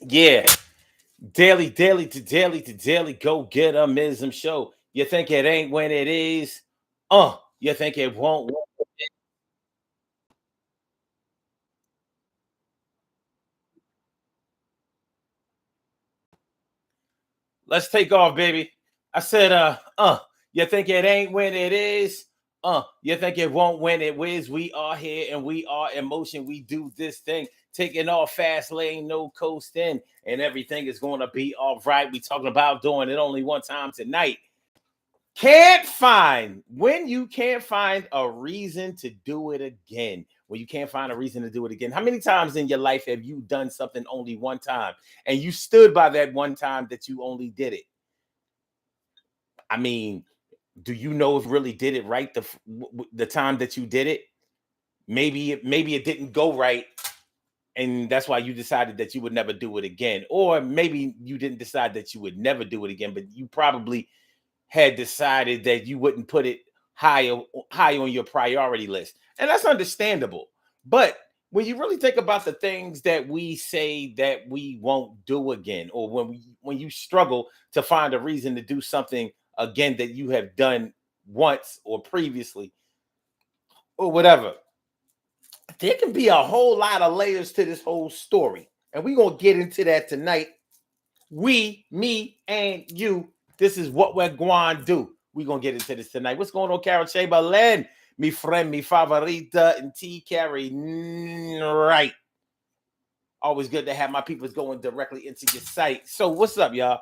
Yeah, daily, go get a mism show. You think it ain't when it is? You think it won't? Let's take off, baby. I said, you think it ain't when it is? You think it won't when it is? We are here and we are in motion. We do this thing, taking off fast lane, no coasting, and everything is going to be all right. We talking about doing it only one time tonight. When you can't find a reason to do it again. When you can't find a reason to do it again. How many times in your life have you done something only one time and you stood by that one time that you only did it? I mean, do you know if you really did it right the time that you did it? Maybe it didn't go right, and that's why you decided that you would never do it again. Or maybe you didn't decide that you would never do it again, but you probably had decided that you wouldn't put it high on your priority list. And that's understandable. But when you really think about the things that we say that we won't do again, or when you struggle to find a reason to do something again that you have done once or previously or whatever, there can be a whole lot of layers to this whole story. And we're going to get into that tonight. We, me, and you. This is what we're going to do. We're going to get into this tonight. What's going on, Carol Chamberlain? Mi friend, mi favorita, and T. Carrie. Right. Always good to have my people going directly into your site. So what's up, y'all?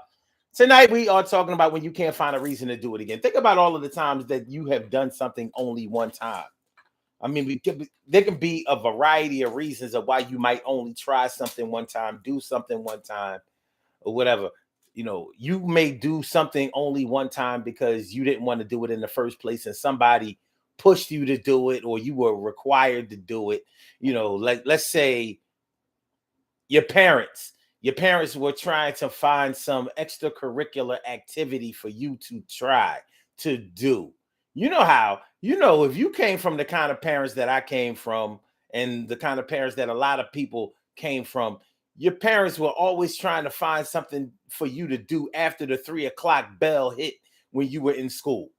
Tonight we are talking about when you can't find a reason to do it again. Think about all of the times that you have done something only one time. I mean, there can be a variety of reasons of why you might only try something one time, do something one time, or whatever. You know, you may do something only one time because you didn't want to do it in the first place and somebody pushed you to do it or you were required to do it. You know, like let's say your parents were trying to find some extracurricular activity for you to try to do. If you came from the kind of parents that I came from and the kind of parents that a lot of people came from, your parents were always trying to find something for you to do after the 3 o'clock bell hit when you were in school.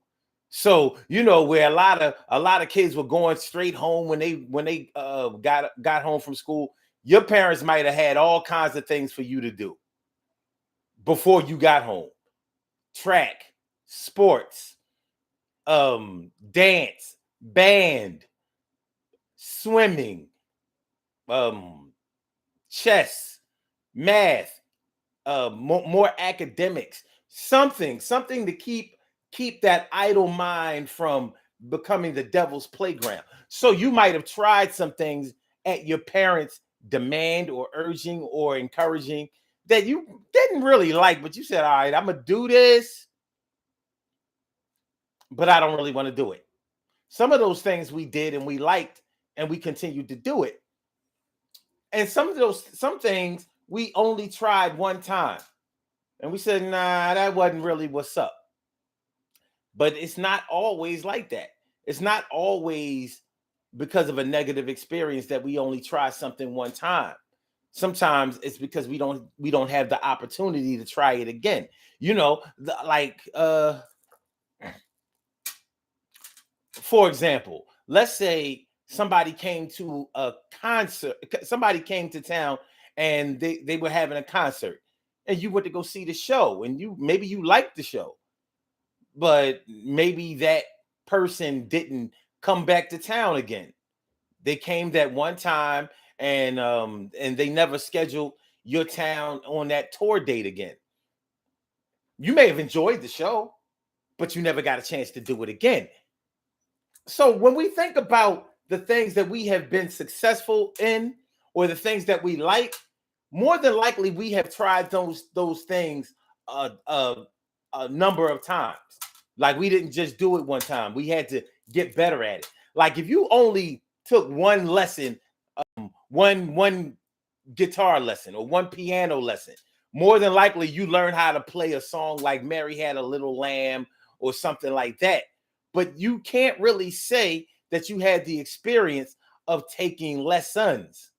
So where a lot of kids were going straight home when they got home from school. Your parents might have had all kinds of things for you to do before you got home: track, sports, dance, band, swimming, um, chess, math, more academics, something to keep that idle mind from becoming the devil's playground. So you might have tried some things at your parents' demand or urging or encouraging that you didn't really like, but you said, all right, I'm gonna do this, but I don't really want to do it. Some of those things we did and we liked and we continued to do it. And some things we only tried one time. And we said, nah, that wasn't really what's up. But it's not always like that. It's not always because of a negative experience that we only try something one time. Sometimes it's because we don't have the opportunity to try it again. For example, let's say somebody came to town and they were having a concert and you went to go see the show and maybe you liked the show, but maybe that person didn't come back to town again. They came that one time and they never scheduled your town on that tour date again. You may have enjoyed the show, but you never got a chance to do it again. So when we think about the things that we have been successful in or the things that we like, more than likely we have tried those things a number of times. Like we didn't just do it one time. We had to get better at it. Like if you only took one lesson, one guitar lesson or one piano lesson, more than likely you learn how to play a song like Mary Had a Little Lamb or something like that. But you can't really say that you had the experience of taking lessons.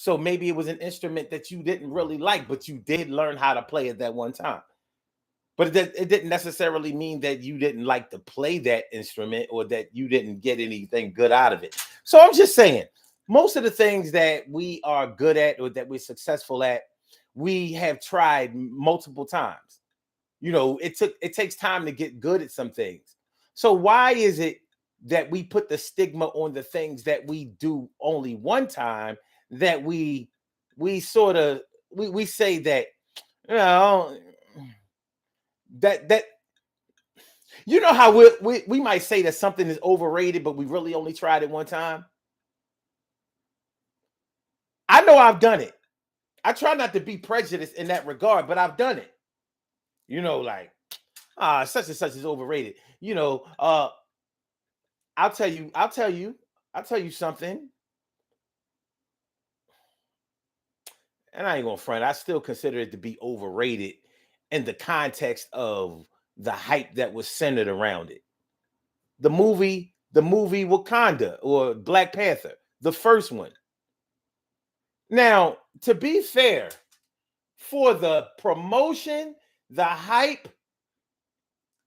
So maybe it was an instrument that you didn't really like, but you did learn how to play it that one time. But it didn't necessarily mean that you didn't like to play that instrument or that you didn't get anything good out of it. So I'm just saying, most of the things that we are good at or that we're successful at, we have tried multiple times. It takes time to get good at some things. So why is it that we put the stigma on the things that we do only one time, that we sort of we say that, you know that how we might say that something is overrated, but we really only tried it one time. I know I've done it. I try not to be prejudiced in that regard, but I've done it. Like, such and such is overrated. I'll tell you something. And I ain't gonna front. I still consider it to be overrated in the context of the hype that was centered around it. The movie Wakanda or Black Panther, the first one. Now, to be fair, for the promotion, the hype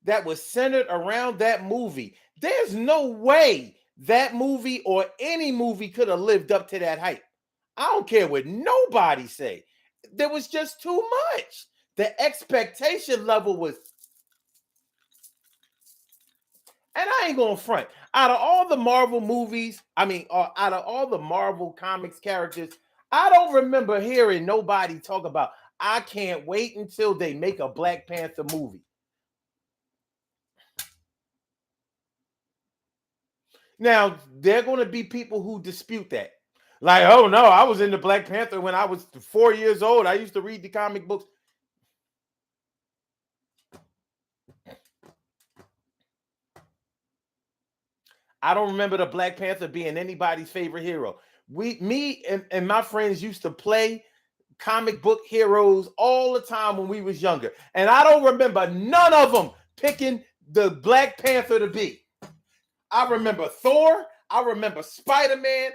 that was centered around that movie, there's no way that movie or any movie could have lived up to that hype. I don't care what nobody say. There was just too much. The expectation level was, and I ain't gonna front. Out of all the Marvel movies, out of all the Marvel comics characters, I don't remember hearing nobody talk about, I can't wait until they make a Black Panther movie. Now, there are going to be people who dispute that. Like, oh no, I was into Black Panther when I was 4 years old. I used to read the comic books. I don't remember the Black Panther being anybody's favorite hero. Me and my friends used to play comic book heroes all the time when we was younger. And I don't remember none of them picking the Black Panther to be. I remember Thor. I remember Spider-Man,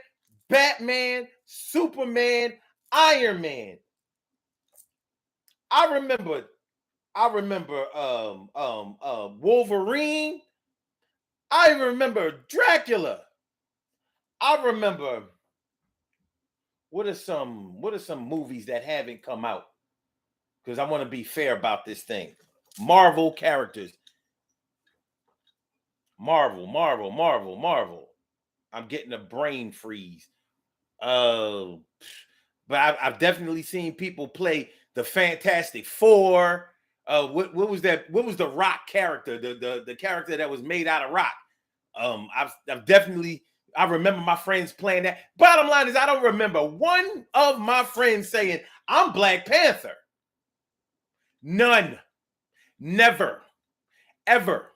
Batman, Superman, Iron Man. I remember Wolverine. I remember Dracula. I remember what are some movies that haven't come out? Because I want to be fair about this thing. Marvel characters. Marvel. I'm getting a brain freeze. But I've definitely seen people play the Fantastic Four. What was that? What was the Rock character? The character that was made out of rock. I've definitely, I remember my friends playing that. Bottom line is, I don't remember one of my friends saying, I'm Black Panther. None. Never. Ever.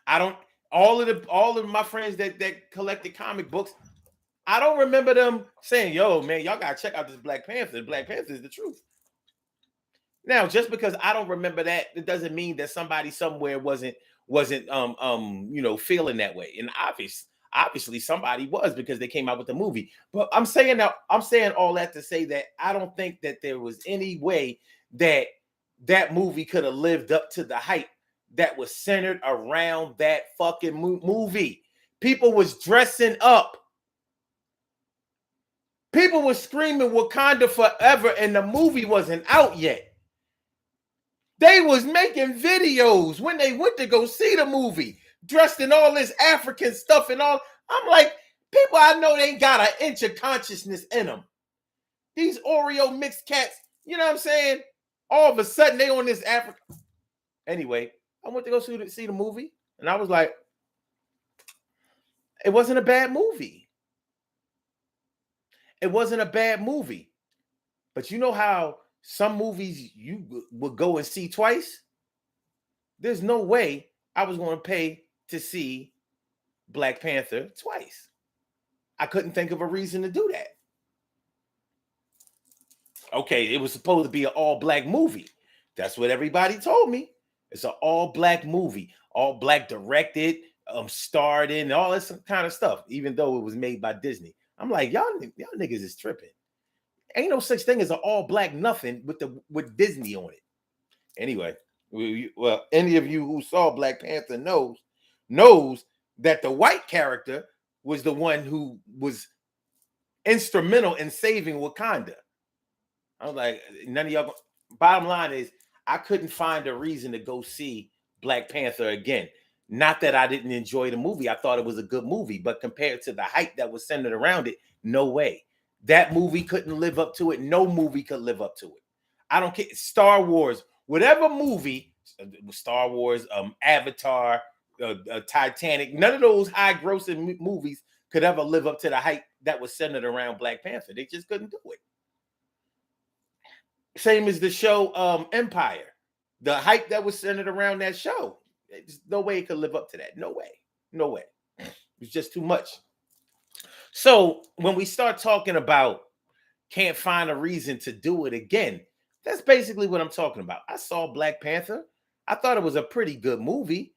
I don't, all of my friends that collected comic books, I don't remember them saying, yo, man, y'all gotta check out this Black Panther. Black Panther is the truth. Now, just because I don't remember that, it doesn't mean that somebody somewhere wasn't feeling that way. And obviously somebody was, because they came out with the movie. But I'm saying all that to say that I don't think that there was any way that that movie could have lived up to the hype that was centered around that fucking movie. People was dressing up. People were screaming Wakanda forever, and the movie wasn't out yet. They was making videos when they went to go see the movie, dressed in all this African stuff and all. I'm like, people I know, they ain't got an inch of consciousness in them. These Oreo mixed cats, you know what I'm saying? All of a sudden, they on this African. Anyway, I went to go see the movie, and I was like, it wasn't a bad movie. It wasn't a bad movie. But you know how some movies you would go and see twice? There's no way I was going to pay to see Black Panther twice. I couldn't think of a reason to do that. Okay, it was supposed to be an all-black movie. That's what everybody told me. It's an all-black movie, all-black directed, starred in, all this kind of stuff, even though it was made by Disney. I'm like, y'all niggas is tripping. Ain't no such thing as an all black nothing with Disney on it. Anyway, well, any of you who saw Black Panther knows that the white character was the one who was instrumental in saving Wakanda. I was like, none of y'all. Bottom line is, I couldn't find a reason to go see Black Panther again. Not that I didn't enjoy the movie. I thought it was a good movie, but compared to the hype that was centered around it, no way. That movie couldn't live up to it. No movie could live up to it. I don't care. Star Wars, whatever movie, Star Wars, Avatar, Titanic, none of those high grossing movies could ever live up to the hype that was centered around Black Panther. They just couldn't do it. Same as the show Empire. The hype that was centered around that show. There's no way it could live up to that. No way. No way. It's just too much. So when we start talking about can't find a reason to do it again, that's basically what I'm talking about. I saw Black Panther. I thought it was a pretty good movie,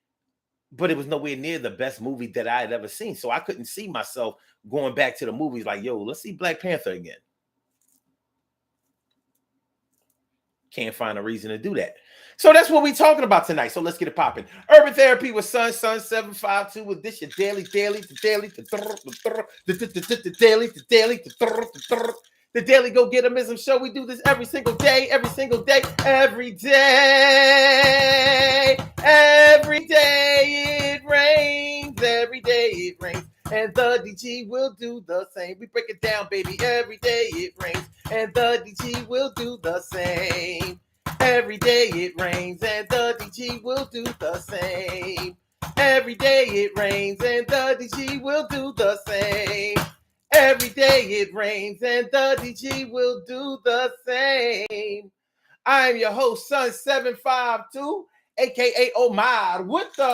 but it was nowhere near the best movie that I had ever seen. So I couldn't see myself going back to the movies like, yo, let's see Black Panther again. Can't find a reason to do that. So that's what we're talking about tonight. So let's get it popping. Urban Therapy with Sun 752 with this your daily. The Daily Go Getimism Show. We do this every single day. Every day it rains. Every day it rains. And the DG will do the same. We break it down, baby. Every day it rains. And the DG will do the same. Every day it rains. And the DG will do the same. Every day it rains. And the DG will do the same. Every day it rains. And the DG will do the same. I am your host, Sun 752. AKA Omar with the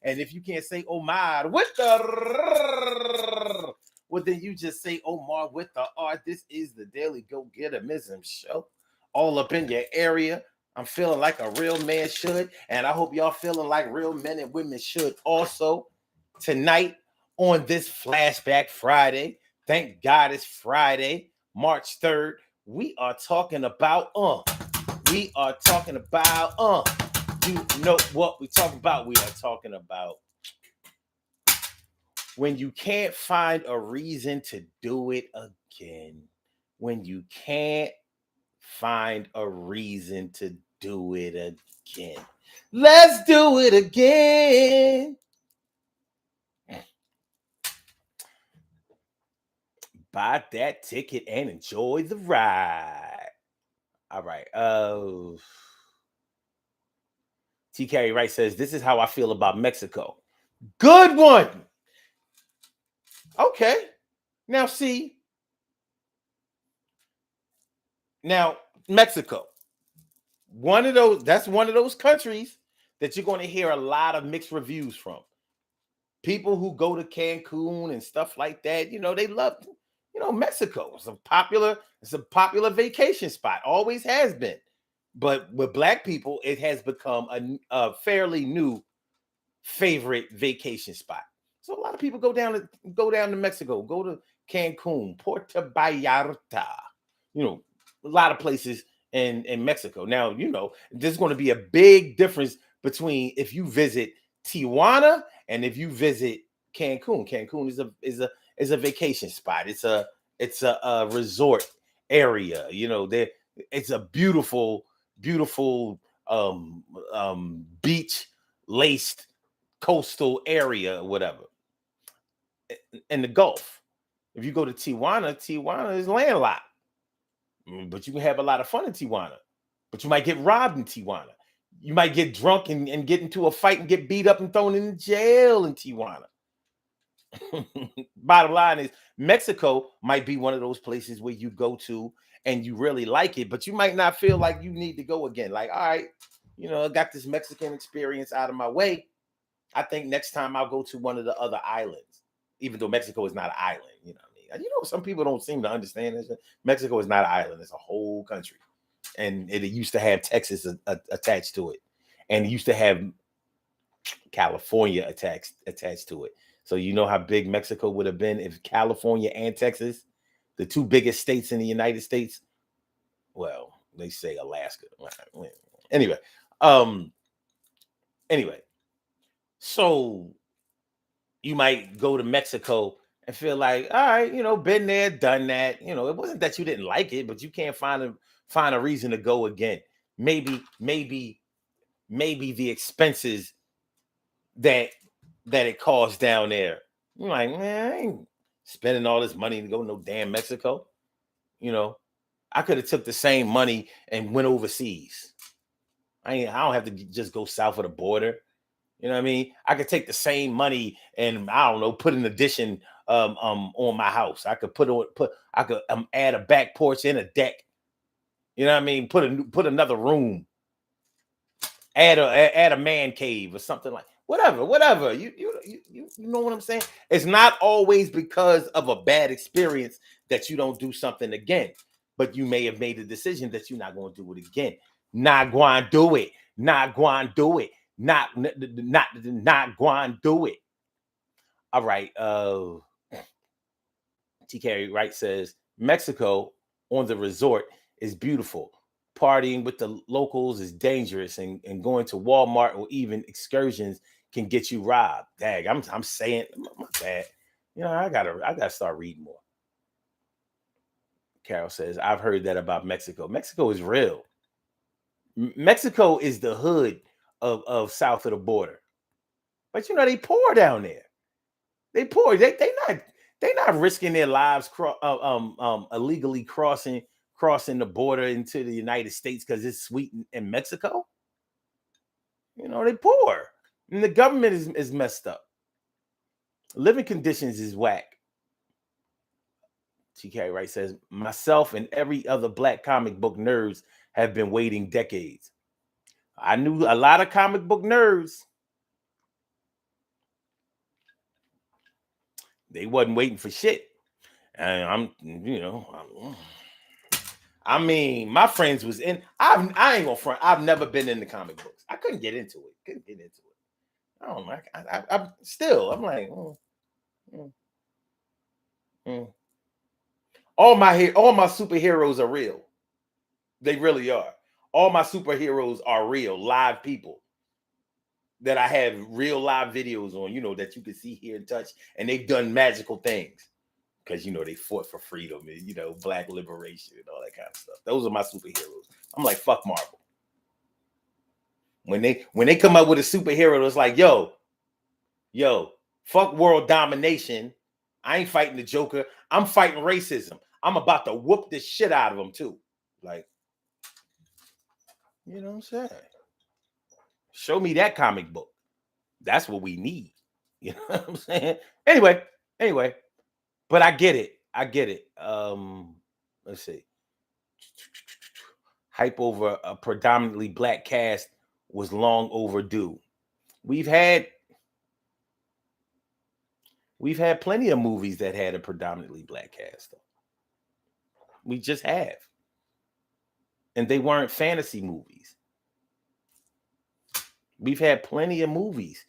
and if you can't say Omar with the well, then you just say Omar with the R. This is the Daily Go Getimism Show. All up in your area. I'm feeling like a real man should, and I hope y'all feeling like real men and women should also. Tonight on this Flashback Friday, thank God it's Friday, March 3rd. We are talking about you know what we talking about. We are talking about when you can't find a reason to do it again. When you can't find a reason to do it again. Let's do it again. Buy that ticket and enjoy the ride. All right. TK Wright says, this is how I feel about Mexico. Good one. Okay. Now, see. Now, Mexico. That's one of those countries that you're going to hear a lot of mixed reviews from. People who go to Cancun and stuff like that, they love, Mexico. It's a popular vacation spot. Always has been. But with Black people, it has become a fairly new favorite vacation spot. So a lot of people go down to Mexico, go to Cancun, Puerto Vallarta, a lot of places in Mexico. Now, there's going to be a big difference between if you visit Tijuana and if you visit Cancun. Cancun is a vacation spot. It's a resort area. It's a beautiful beach laced coastal area or whatever. In the Gulf. If you go to Tijuana is landlocked. But you can have a lot of fun in Tijuana. But you might get robbed in Tijuana. You might get drunk and get into a fight and get beat up and thrown in jail in Tijuana. Bottom line is Mexico might be one of those places where you go to and you really like it, but you might not feel like you need to go again. Like, all right, I got this Mexican experience out of my way. I think next time I'll go to one of the other islands, even though Mexico is not an island. You know what I mean? Some people don't seem to understand this. Mexico is not an island. It's a whole country. And it used to have Texas attached to it. And it used to have California attached to it. So you know how big Mexico would have been if California and Texas, the two biggest states in the United States, well, they say Alaska. Anyway, um, anyway, so you might go to Mexico and feel like, all right, been there, done that. It wasn't that you didn't like it, but you can't find a reason to go again. Maybe the expenses that it costs down there. You're like, man, I ain't spending all this money to go to no damn Mexico. I could have took the same money and went overseas. I don't have to just go south of the border. You know what I mean? I could take the same money and I don't know, put an addition on my house. I could add a back porch and a deck. You know what I mean? Put another room. Add a man cave or something like whatever. You know what I'm saying? It's not always because of a bad experience that you don't do something again, but you may have made a decision that you're not going to do it again. Not going to do it. Not going to do it. Not going to do it. All right. TK Wright says Mexico on the resort is beautiful. Partying with the locals is dangerous, and going to Walmart or even excursions can get you robbed. Dag, I'm saying, my bad. I gotta start reading more. Carol says, I've heard that about Mexico. Mexico is real. Mexico is the hood of south of the border. But they poor down there. They poor. They not risking their lives illegally crossing the border into the United States because it's sweet in Mexico. They poor. And the government is messed up. Living conditions is whack. TK Wright says, myself and every other black comic book nerds have been waiting decades. I knew a lot of comic book nerds. They wasn't waiting for shit. And I mean, my friends was in. I ain't gonna front. I've never been into comic books. I couldn't get into it. I don't know. I'm still. I'm like, all my superheroes are real. They really are. All my superheroes are real, live people that I have real live videos on. That you can see, hear, and touch, and they've done magical things because they fought for freedom and black liberation and all that kind of stuff. Those are my superheroes. I'm like, fuck Marvel. When they come up with a superhero that's like, yo, fuck world domination. I ain't fighting the Joker. I'm fighting racism. I'm about to whoop the shit out of them too. Like, you know what I'm saying? Show me that comic book. That's what we need. You know what I'm saying? Anyway, but I get it. Let's see. Hype over a predominantly black cast was long overdue. We've had plenty of movies that had a predominantly black cast, though. We just have. And they weren't fantasy movies. We've had plenty of movies.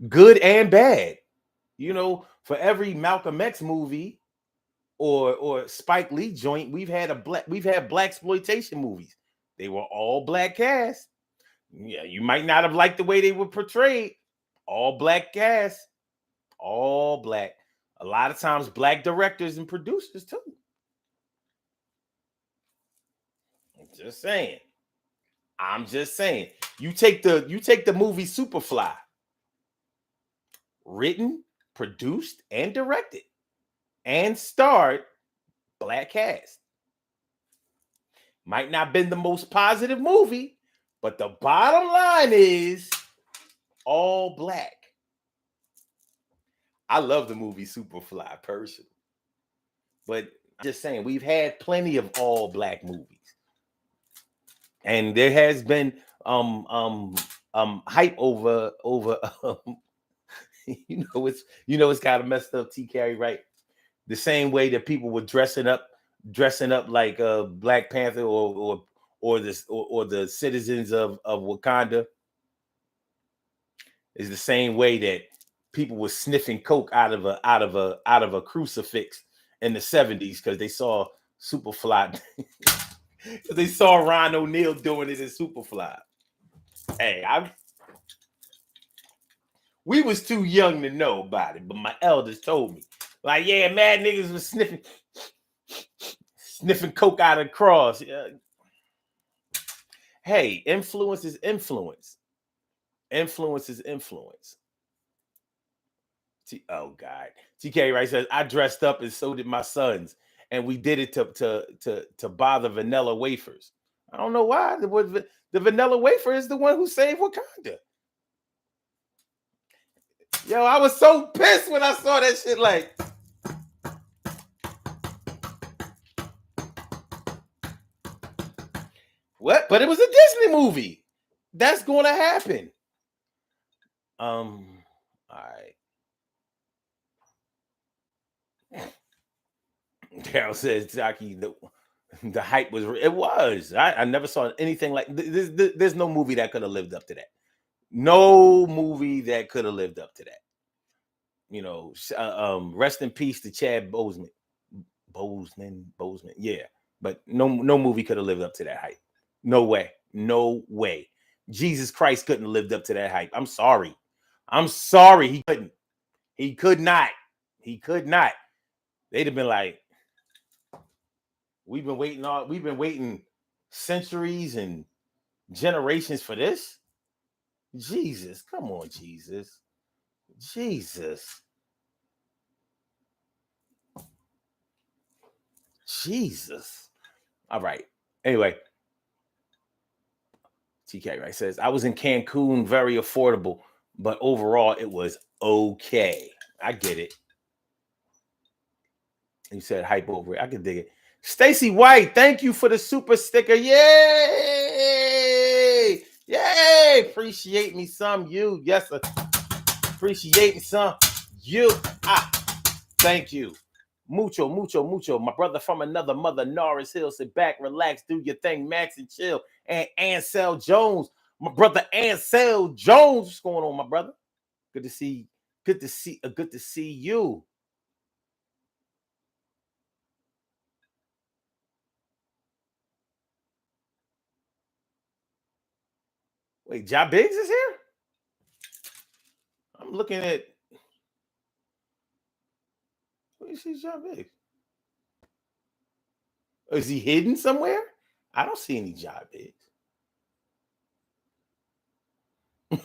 Good and bad. For every Malcolm X movie or Spike Lee joint, we've had black exploitation movies. They were all black cast. Yeah, you might not have liked the way they were portrayed. All black cast. All black. A lot of times black directors and producers too. I'm just saying. You take the movie Superfly. Written, produced, and directed. And starred black cast. Might not have been the most positive movie, but the bottom line is all black. I love the movie Superfly personally. But I'm just saying, we've had plenty of all black movies. And there has been hype over it's kind of messed up, TK, right? The same way that people were dressing up like Black Panther or the citizens of Wakanda. Is the same way that people were sniffing coke out of a crucifix in the 70s because they saw Superfly. They saw Ron O'Neal doing it in Superfly. Hey, we was too young to know about it, but my elders told me. Like, yeah, mad niggas was sniffing coke out of the cross. Hey, influence is influence. Influence is influence. Oh God. TK Wright says, I dressed up and so did my sons. And we did it to bother vanilla wafers. I don't know why. The vanilla wafer is the one who saved Wakanda. Yo, I was so pissed when I saw that shit. Like, what? But it was a Disney movie. That's going to happen. All right. Carol says, Taki, the hype was. It was. I never saw anything like this. There's no movie that could have lived up to that. No movie that could have lived up to that. You know, rest in peace to Chad Boseman. Boseman. Yeah, but no movie could have lived up to that hype. No way. No way. Jesus Christ couldn't have lived up to that hype. I'm sorry. He couldn't. He could not. He could not. They'd have been like, we've been waiting centuries and generations for this. Jesus, come on, Jesus. Jesus. All right. Anyway, TK Right says, I was in Cancun, very affordable, but overall it was okay. I get it. You said hype over it. I can dig it. Stacy White, thank you for the super sticker. Yay! Yay! Appreciate me some. You. Yes, sir. Appreciate me some. You. Thank you. Mucho. My brother from another mother, Norris Hill. Sit back, relax, do your thing, Max and chill. And Ansel Jones. My brother Ansel Jones. What's going on, my brother? Good to see you. Wait, Ja Biggs is here? I'm looking at. Where is Ja Biggs? Is he hidden somewhere? I don't see any Ja Biggs. No,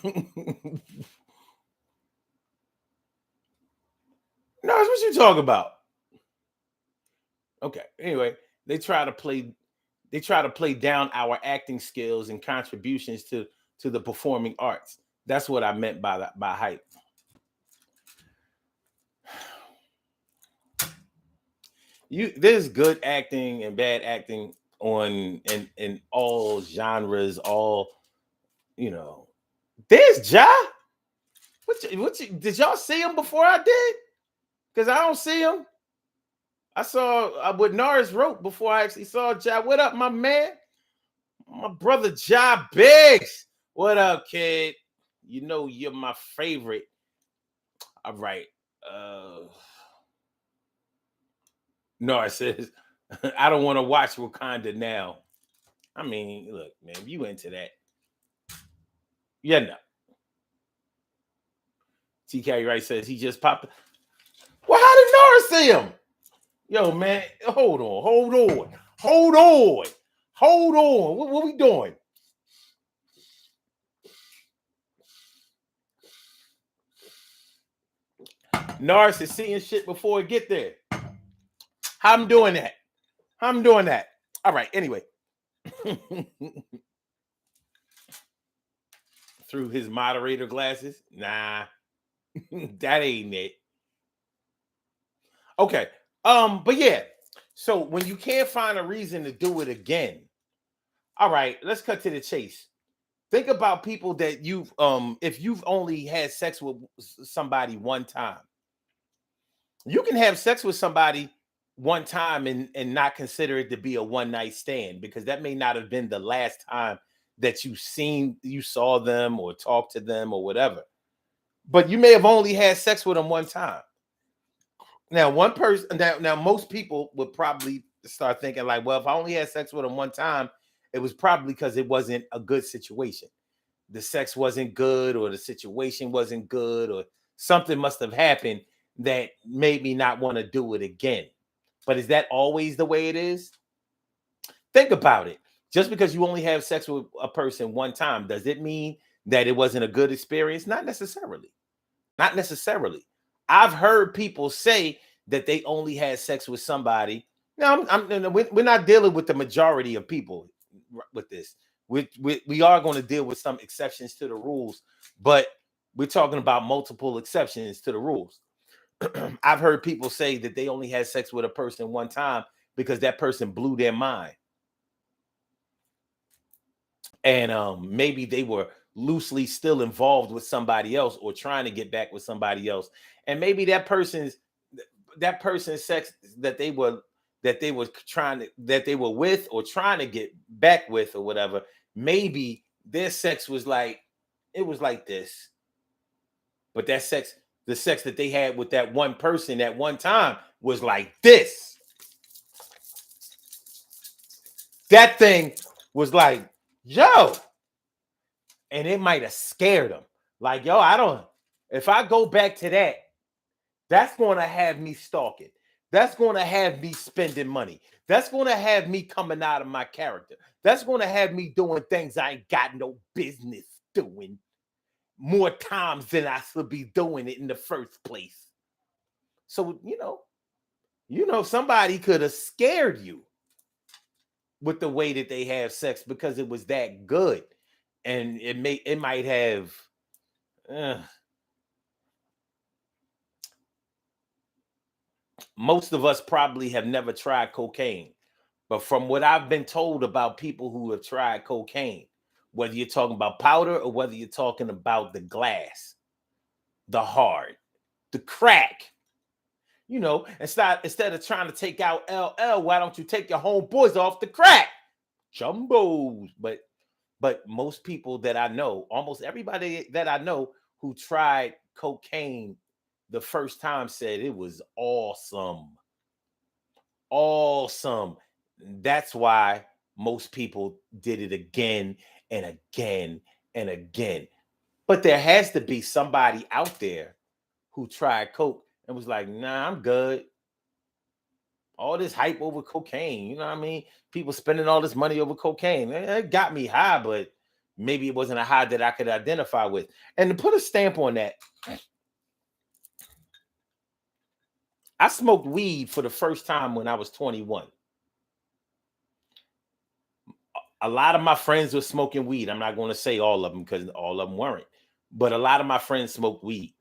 that's what you talk about. Okay. Anyway, they try to play down our acting skills and contributions to the performing arts. That's what I meant by hype. There's good acting and bad acting in all genres, all you know. There's Ja. Did y'all see him before I did? Because I don't see him. I saw what Norris wrote before I actually saw Ja. What up, my man? My brother Ja Biggs. What up, kid? You know you're my favorite. All right. Norris says, I don't want to watch Wakanda now. I mean, look, man, if you into that. Yeah, no. TK Wright says he just popped. Well, how did Norris see him? Yo, man, hold on. What we doing? Norris is seeing shit before it get there. How I'm doing that? All right, anyway. Through his moderator glasses? Nah, that ain't it. Okay. But yeah. So when you can't find a reason to do it again, all right, let's cut to the chase. Think about people that if you've only had sex with somebody one time, you can have sex with somebody one time and not consider it to be a one night stand because that may not have been the last time that you saw them or talked to them or whatever. but you may have only had sex with them one time. Now, one person now most people would probably start thinking like, well, if I only had sex with them one time, it was probably because it wasn't a good situation. The sex wasn't good, or the situation wasn't good, or something must have happened that made me not want to do it again. But is that always the way it is? Think about it. Just because you only have sex with a person one time, does it mean that it wasn't a good experience? Not necessarily. Not necessarily. I've heard people say that they only had sex with somebody. Now, we're not dealing with the majority of people with this. We are going to deal with some exceptions to the rules, but we're talking about multiple exceptions to the rules. I've heard people say that they only had sex with a person one time because that person blew their mind. And maybe they were loosely still involved with somebody else or trying to get back with somebody else, and maybe that person's sex that they were with or trying to get back with or whatever, maybe their sex was like, it was like this, but the sex that they had with that one person at one time was like this. That thing was like, yo, and it might have scared them. Like, yo, if I go back to that, that's going to have me stalking. That's going to have me spending money. That's going to have me coming out of my character. That's going to have me doing things I ain't got no business doing more times than I should be doing it in the first place. So, somebody could have scared you with the way that they have sex because it was that good. And it might have uh, most of us probably have never tried cocaine. But from what I've been told about people who have tried cocaine, whether you're talking about powder or whether you're talking about the glass, the hard, the crack, instead of trying to take out LL, why don't you take your homeboys off the crack? Jumbos. But most people that I know, almost everybody that I know who tried cocaine the first time said it was awesome. Awesome. That's why most people did it again and again and again. But there has to be somebody out there who tried coke and was like, nah, I'm good. All this hype over cocaine, you know what I mean? People spending all this money over cocaine. It got me high, but maybe it wasn't a high that I could identify with. And to put a stamp on that, I smoked weed for the first time when I was 21. A lot of my friends were smoking weed. I'm not going to say all of them because all of them weren't, but a lot of my friends smoked weed,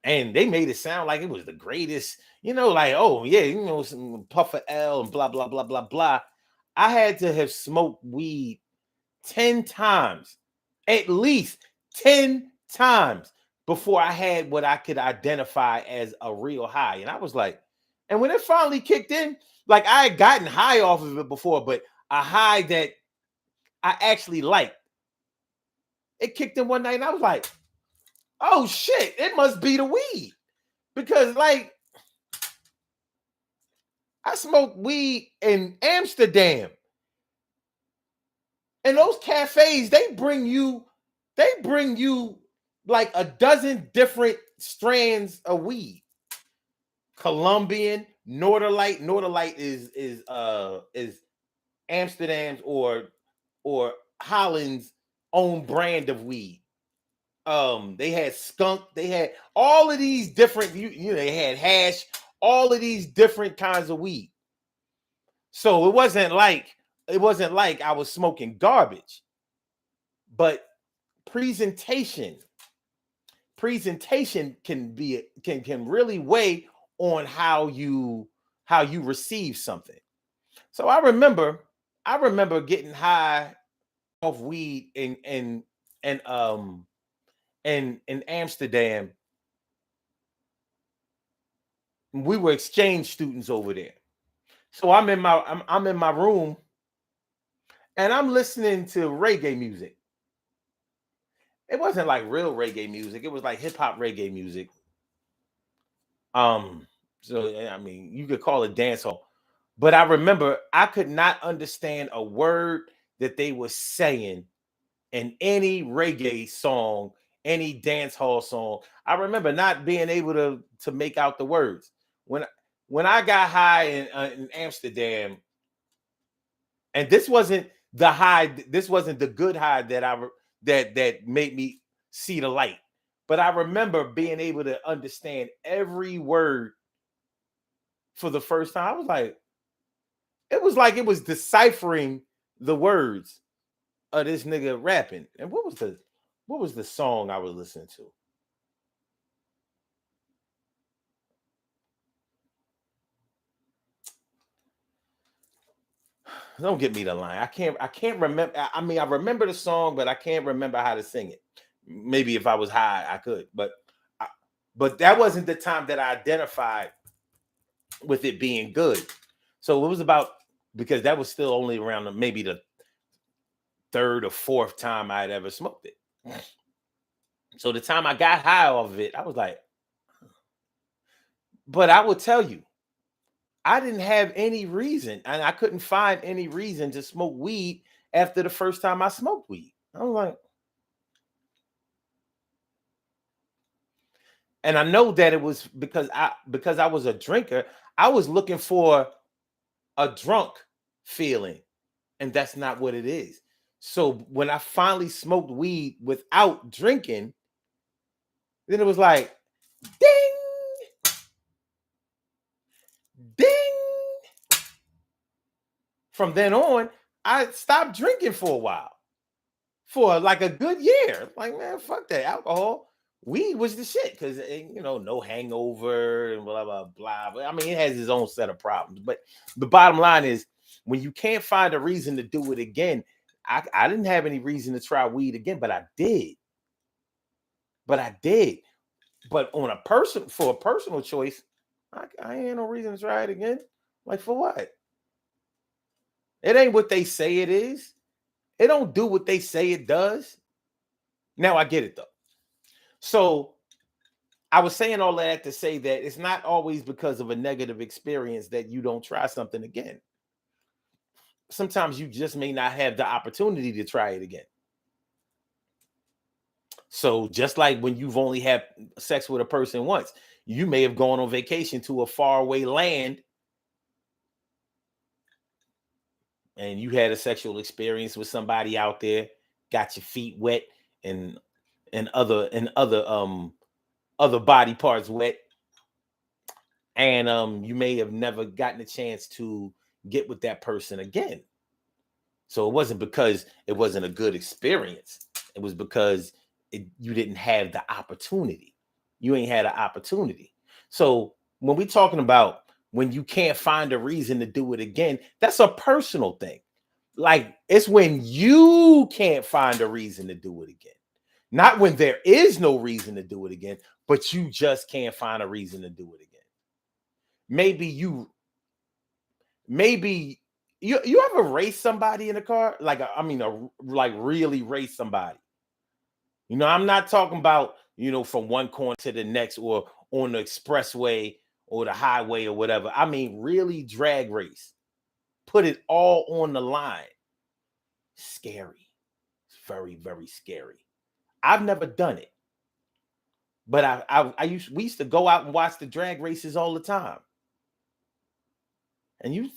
and they made it sound like it was the greatest. Like, oh yeah, some puff of L and blah blah blah blah blah. I had to have smoked weed 10 times, at least 10 times, before I had what I could identify as a real high. And I was like, and when it finally kicked in, like I had gotten high off of it before, but a high that I actually liked. It kicked in one night, and I was like, "Oh shit! It must be the weed," because like I smoked weed in Amsterdam, and those cafes they bring you like a dozen different strands of weed. Colombian, Norderlight. Norderlight is Amsterdam's or Holland's own brand of weed. They had skunk, they had all of these different, they had hash, all of these different kinds of weed. So it wasn't like I was smoking garbage, but presentation presentation can really weigh on how you receive something. So I remember getting high off weed in Amsterdam. We were exchange students over there. So I'm in my room, and I'm listening to reggae music. It wasn't like real reggae music. It was like hip hop reggae music. So I mean, you could call it dancehall, but I remember I could not understand a word that they were saying in any reggae song, any dance hall song. I remember not being able to make out the words. When when I got high in Amsterdam, and this wasn't the high, this wasn't the good high that made me see the light. But I remember being able to understand every word for the first time. I was like it was deciphering the words of this nigga rapping. And what was the song I was listening to? Don't get me the line. I can't remember. I mean, I remember the song, but I can't remember how to sing it. Maybe if I was high, I could, I, but that wasn't the time that I identified with it being good. So it was about, because that was still only around maybe the third or fourth time I had ever smoked it. So the time I got high off of it, I was like, but I will tell you, I didn't have any reason, and I couldn't find any reason to smoke weed after the first time I smoked weed. I was like, and I know that it was because I was a drinker. I was looking for a drunk feeling, and that's not what it is. So when I finally smoked weed without drinking, then it was like, ding, ding. From then on, I stopped drinking for a while, for like a good year. Like, man, fuck that alcohol. Weed was the shit because no hangover and blah blah blah. But I mean, it has its own set of problems. But the bottom line is, when you can't find a reason to do it again, I didn't have any reason to try weed again, but I did. But I did. But for a personal choice, I ain't no reason to try it again. Like, for what? It ain't what they say it is. It don't do what they say it does. Now I get it though. So I was saying all that to say that it's not always because of a negative experience that you don't try something again. Sometimes you just may not have the opportunity to try it again. So just like when you've only had sex with a person once, you may have gone on vacation to a faraway land and you had a sexual experience with somebody out there, got your feet wet and other body parts wet, and you may have never gotten a chance to get with that person again. So it wasn't because it wasn't a good experience. It was because you didn't have the opportunity. You ain't had an opportunity. So when we're talking about when you can't find a reason to do it again, that's a personal thing. Like, it's when you can't find a reason to do it again. Not when there is no reason to do it again, but you just can't find a reason to do it again. Maybe you ever race somebody in a car? Like, like really race somebody. I'm not talking about, from one corner to the next, or on the expressway or the highway or whatever. I mean, really drag race. Put it all on the line. Scary. It's very, very scary. I've never done it, but we used to go out and watch the drag races all the time. And you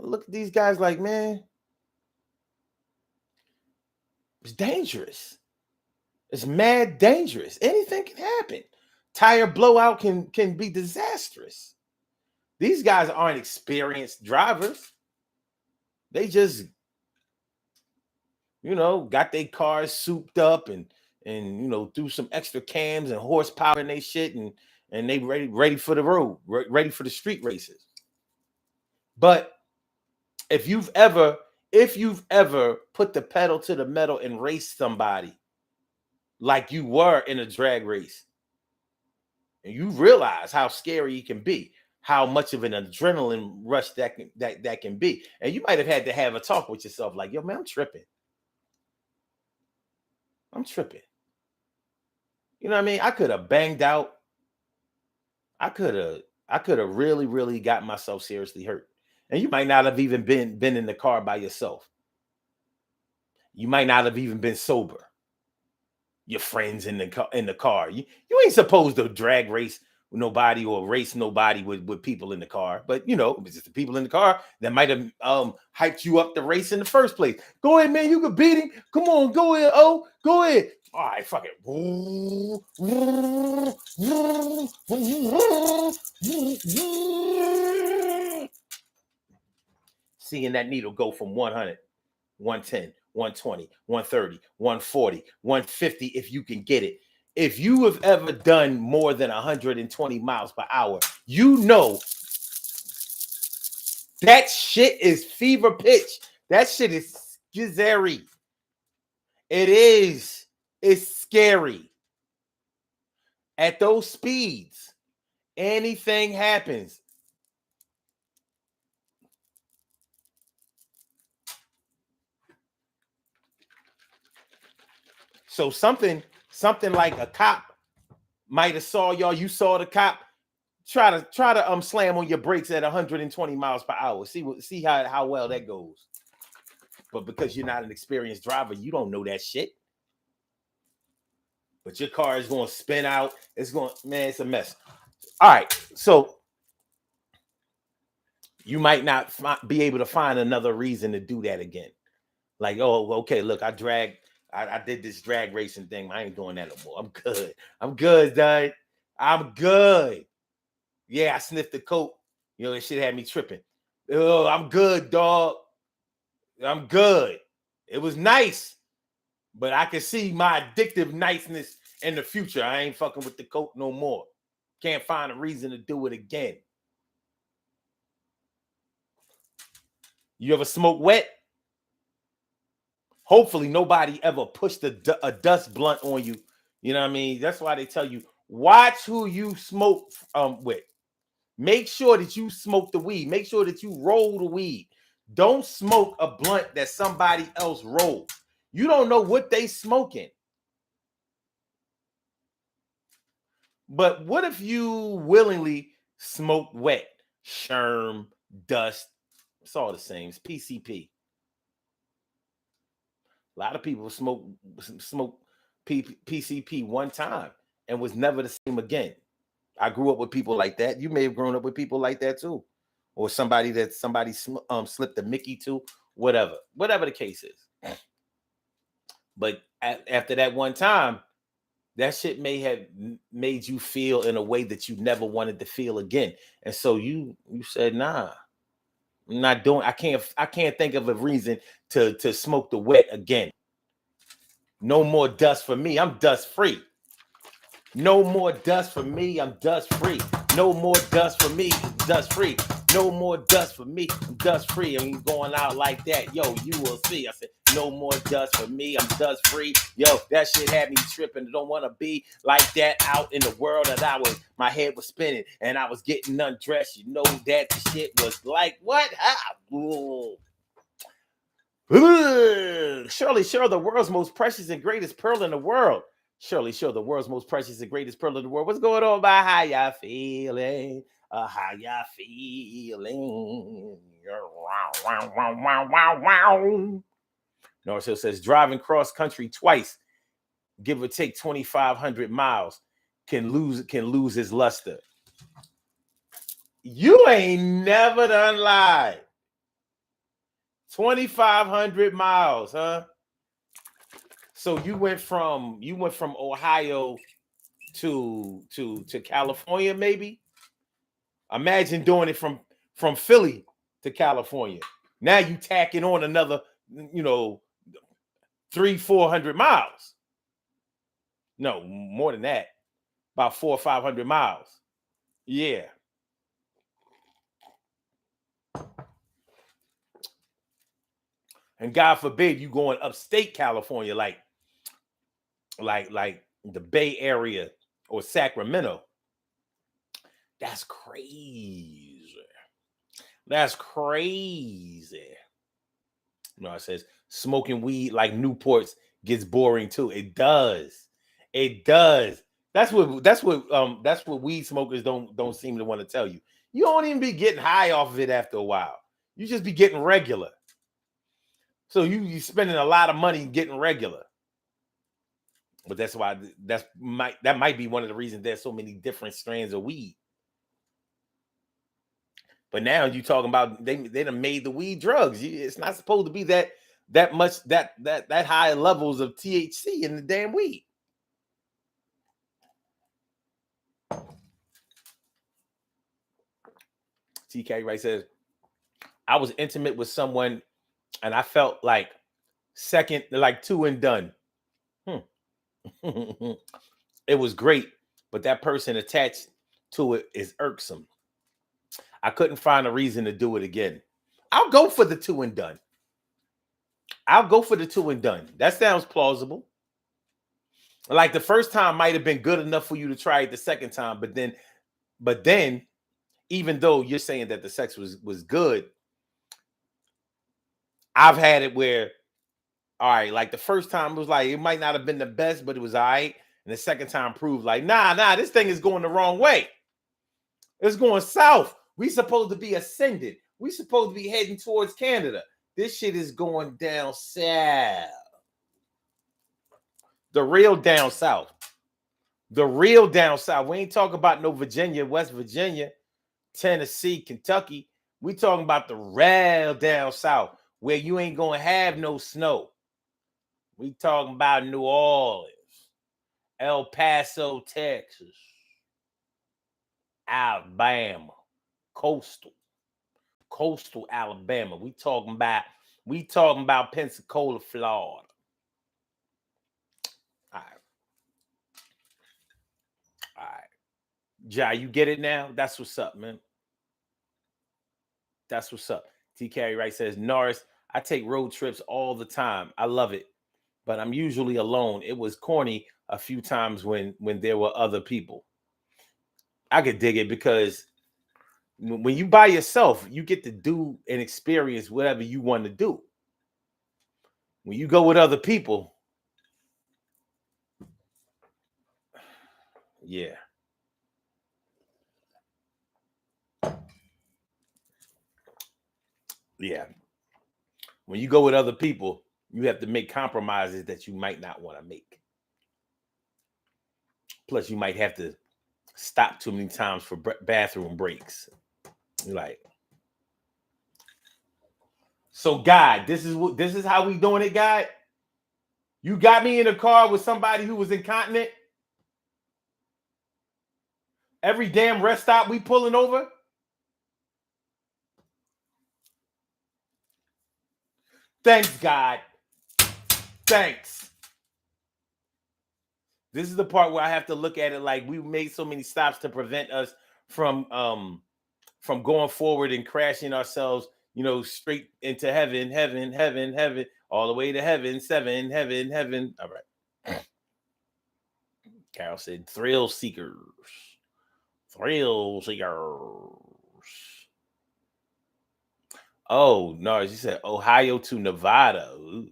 look at these guys like, man, it's dangerous. It's mad dangerous. Anything can happen. Tire blowout can be disastrous. These guys aren't experienced drivers. They just, got their cars souped up and threw some extra cams and horsepower in their shit, and they ready for the road, ready for the street races. But if you've ever put the pedal to the metal and raced somebody like you were in a drag race, and you realize how scary it can be, how much of an adrenaline rush that can be. And you might have had to have a talk with yourself like, yo, man, I'm tripping. I'm tripping. You know what I mean? I could have banged out. I could have really, really got myself seriously hurt. And you might not have even been in the car by yourself. You might not have even been sober. Your friends in the car. You ain't supposed to drag race with nobody or race nobody with people in the car. But you know, it's just the people in the car that might have hyped you up the race in the first place. Go ahead, man. You can beat him. Come on, go ahead. Oh, go ahead. All right, fuck it. Seeing that needle go from 100, 110, 120, 130, 140, 150 if you can get it. If you have ever done more than 120 miles per hour, you know that shit is fever pitch. That shit is scary. It is. It's scary. At those speeds, anything happens. So something like a cop might have saw y'all. You saw the cop. Try to slam on your brakes at 120 miles per hour. See how well that goes. But because you're not an experienced driver, you don't know that shit. But your car is going to spin out. It's a mess. All right, so you might not be able to find another reason to do that again. Like, oh, okay, look, I did this drag racing thing. I ain't doing that no more. I'm good, dog. I'm good. Yeah, I sniffed the coke. You know, that shit had me tripping. Oh, I'm good, dog. I'm good. It was nice, but I can see my addictive niceness in the future. I ain't fucking with the coke no more. Can't find a reason to do it again. You ever smoke wet? Hopefully nobody ever pushed a dust blunt on you. You know what I mean? That's why they tell you, watch who you smoke with. Make sure that you smoke the weed. Make sure that you roll the weed. Don't smoke a blunt that somebody else rolled. You don't know what they smoking. But what if you willingly smoke wet? Sherm, dust, it's all the same. It's PCP. A lot of people smoke PCP one time and was never the same again. I grew up with people like that. You may have grown up with people like that too, or somebody slipped a Mickey to, whatever the case is. But after that one time, that shit may have made you feel in a way that you never wanted to feel again, and so you said, nah, I'm not doing. I can't think of a reason to smoke the wet again. No more dust for me. I'm dust free. No more dust for me. I'm dust free. No more dust for me. Dust free. No more dust for me. I'm dust free. I mean, going out like that. Yo, you will see. I said, no more dust for me. I'm dust free. Yo, that shit had me tripping. I don't want to be like that out in the world that my head was spinning and I was getting undressed. You know that the shit was like, what? Shirley, the world's most precious and greatest pearl in the world. Shirley, the world's most precious and greatest pearl in the world. What's going on by how y'all feeling? How y'all feeling? North Hill says driving cross country twice, give or take 2,500 miles, can lose his luster. You ain't never done lied. 2,500 miles, huh? So you went from Ohio to California, maybe? Imagine doing it from Philly to California. Now you tacking on another, 300-400 miles. No, more than that. About 400 or 500 miles. Yeah. And God forbid you going upstate California, like the Bay Area or Sacramento. That's crazy. That's crazy. No, it says smoking weed like Newports gets boring too. It does. It does. That's what weed smokers don't seem to want to tell you. You don't even be getting high off of it after a while. You just be getting regular. So you spending a lot of money getting regular. But that's why that might be one of the reasons there's so many different strands of weed. But now you talking about they done made the weed drugs. It's not supposed to be that much that high levels of THC in the damn weed. TK Wright says, I was intimate with someone and I felt like second, like two and done. It was great, but that person attached to it is irksome. I couldn't find a reason to do it again. I'll go for the two and done. I'll go for the two and done. That sounds plausible. Like the first time might have been good enough for you to try it the second time, but then, even though you're saying that the sex was good, I've had it where, all right, like the first time it was like it might not have been the best, but it was all right. And the second time proved like, nah, this thing is going the wrong way. It's going south. We supposed to be ascended. We supposed to be heading towards Canada. This shit is going down south. The real down south. The real down south. We ain't talking about no Virginia, West Virginia, Tennessee, Kentucky. We talking about the real down south where you ain't going to have no snow. We talking about New Orleans, El Paso, Texas, Alabama, coastal Alabama. We talking about Pensacola, Florida. All right. Jai, you get it now? That's what's up, man. That's what's up. T. Carey Wright says, Norris, I take road trips all the time. I love it, but I'm usually alone. It was corny a few times when there were other people. I could dig it because when you by yourself, you get to do and experience whatever you want to do. When you go with other people, yeah. Yeah. When you go with other people, you have to make compromises that you might not want to make. Plus, you might have to stop too many times for bathroom breaks. You're like, so God, this is how we doing it, God. You got me in a car with somebody who was incontinent. Every damn rest stop we pulling over. Thanks, God. Thanks. This is the part where I have to look at it like we made so many stops to prevent us from going forward and crashing ourselves, straight into heaven, all the way to heaven, heaven. All right. Carol said, thrill seekers. Oh, no, she said Ohio to Nevada. Ooh.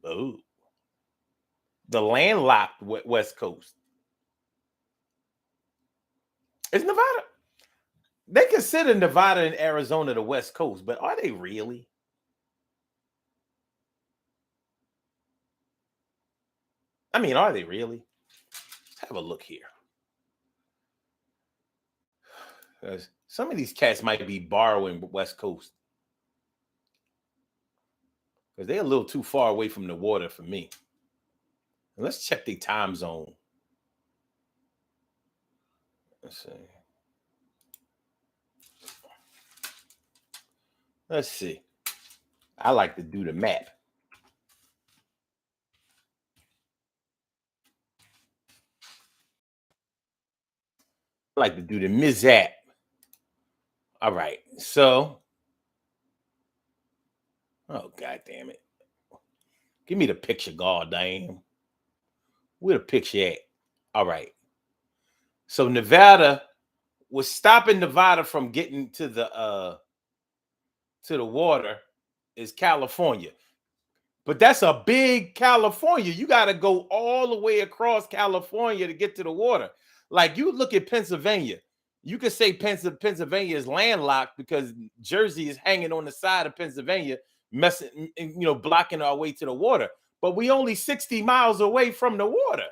Ooh. The landlocked West Coast. Is Nevada? They consider Nevada and Arizona the West Coast, but are they really? I mean, are they really? Let's have a look here. Some of these cats might be borrowing West Coast because they're a little too far away from the water for me. And let's check the time zone. Let's see. Let's see. I like to do the map. I like to do the mizap. All right. So, oh, God damn it. Give me the picture, god damn. Where the picture at? All right. So Nevada was stopping Nevada from getting to the water is California. But that's a big California. You got to go all the way across California to get to the water. Like you look at Pennsylvania, you could say Pennsylvania is landlocked because Jersey is hanging on the side of Pennsylvania, messing, blocking our way to the water. But we only 60 miles away from the water.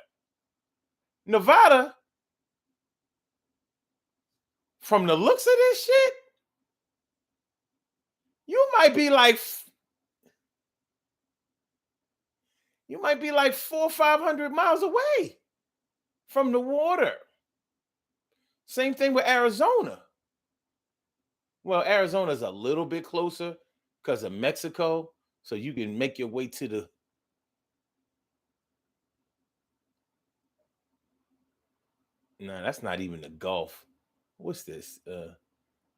Nevada, from the looks of this shit, you might be like 400 or 500 miles away from the water. Same thing with Arizona. Well, Arizona's a little bit closer because of Mexico, so you can make your way to the. No, that's not even the Gulf. What's this?